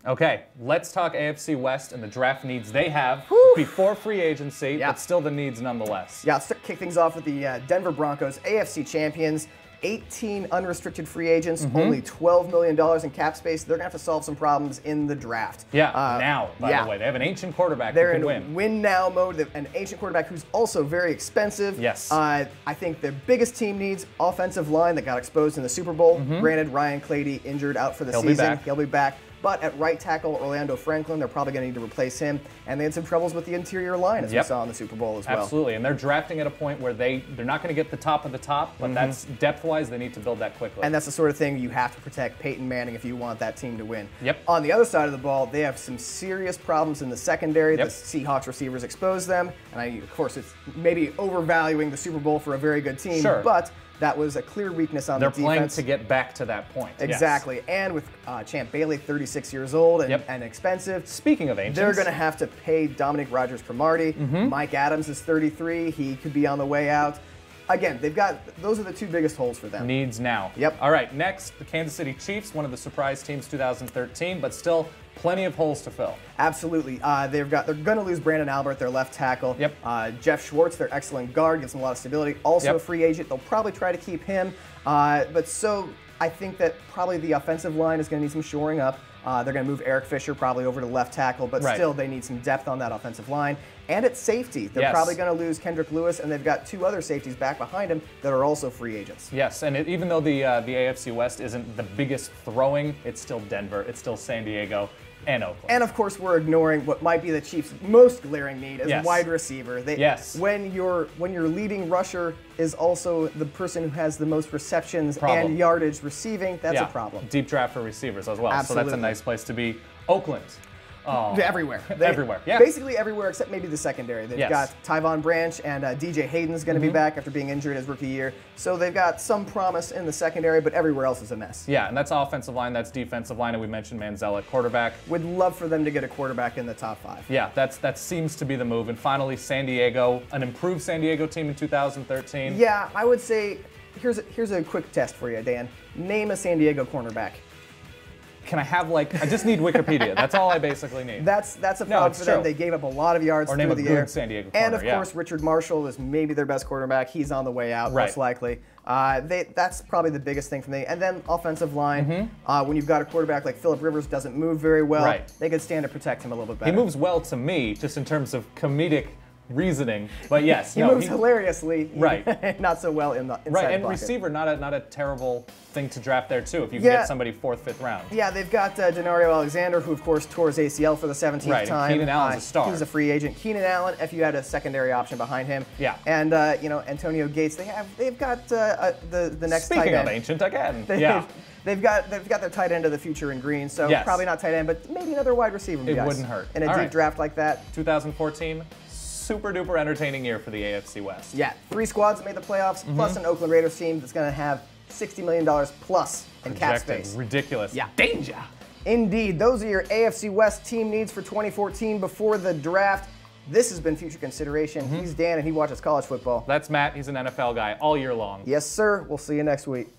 Okay, let's talk AFC West and the draft needs they have before free agency, but still the needs nonetheless. Yeah, let's kick things off with the Denver Broncos, AFC champions. 18 unrestricted free agents, only $12 million in cap space. They're going to have to solve some problems in the draft. Yeah, now, by the way. They have an ancient quarterback They're who can in win-now mode. They have an ancient quarterback who's also very expensive. Yes. I think the biggest team needs offensive line that got exposed in the Super Bowl. Granted, Ryan Clady injured out for the season. He'll be back. But at right tackle, Orlando Franklin, they're probably going to need to replace him. And they had some troubles with the interior line, as we saw in the Super Bowl as well. Absolutely, and they're drafting at a point where they're not going to get the top of the top, but that's depth-wise, they need to build that quickly. And that's the sort of thing you have to protect Peyton Manning if you want that team to win. Yep. On the other side of the ball, they have some serious problems in the secondary. The Seahawks receivers expose them. And of course, it's maybe overvaluing the Super Bowl for a very good team, but that was a clear weakness on the defense. They're playing to get back to that point. Exactly. And with Champ Bailey, 36 years old and expensive. Speaking of ancients, they're going to have to pay Dominic Rodgers-Cromartie. Mike Adams is 33. He could be on the way out. Again, those are the two biggest holes for them. Needs now. Yep. All right, next, the Kansas City Chiefs, one of the surprise teams 2013, but still plenty of holes to fill. Absolutely. They're going to lose Brandon Albert, their left tackle. Jeff Schwartz, their excellent guard, gives them a lot of stability. Also a free agent. They'll probably try to keep him. I think that probably the offensive line is going to need some shoring up. They're going to move Eric Fisher probably over to left tackle, but still they need some depth on that offensive line. And at safety, they're probably going to lose Kendrick Lewis, and they've got two other safeties back behind him that are also free agents. Yes, and even though the AFC West isn't the biggest throwing, it's still Denver, it's still San Diego, and Oakland. And of course, we're ignoring what might be the Chiefs' most glaring need as wide receiver. When your leading rusher is also the person who has the most receptions and yardage receiving, that's a problem. Deep draft for receivers as well. Absolutely. So that's a nice place to be. Oakland. Everywhere. Everywhere, Basically everywhere except maybe the secondary. They've got Tyvon Branch and DJ Hayden's going to be back after being injured his rookie year. So they've got some promise in the secondary, but everywhere else is a mess. Yeah, and that's offensive line, that's defensive line, and we mentioned Manziel at quarterback. Would love for them to get a quarterback in the top 5. Yeah, that seems to be the move. And finally, San Diego, an improved San Diego team in 2013. Yeah, I would say, here's a quick test for you, Dan. Name a San Diego cornerback. Can I have, I just need Wikipedia. That's all I basically need. That's a problem for them. They gave up a lot of yards through the air. San Diego corner, and of course, Richard Marshall is maybe their best quarterback. He's on the way out, most likely. That's probably the biggest thing for me. And then offensive line. When you've got a quarterback like Phillip Rivers doesn't move very well, they could stand to protect him a little bit better. He moves well to me, just in terms of comedic reasoning, but yes, he moves hilariously, not so well in the inside and pocket. Receiver, not a terrible thing to draft there too. If you can get somebody 4th, 5th round. Yeah, they've got Denario Alexander, who of course tore his ACL for the 17th time. Keenan Allen's a star. He's a free agent. Keenan Allen, if you had a secondary option behind him. Yeah. And Antonio Gates. They've got the next tight end. Speaking of ancient again. They've got their tight end of the future in Green, so probably not tight end, but maybe another wide receiver. It wouldn't hurt. In a deep draft like that. 2014. Super duper entertaining year for the AFC West. Yeah, 3 squads made the playoffs, plus an Oakland Raiders team that's going to have $60 million plus in cap space. Ridiculous. Yeah. Danger. Indeed. Those are your AFC West team needs for 2014 before the draft. This has been Future Consideration. He's Dan, and he watches college football. That's Matt. He's an NFL guy all year long. Yes, sir. We'll see you next week.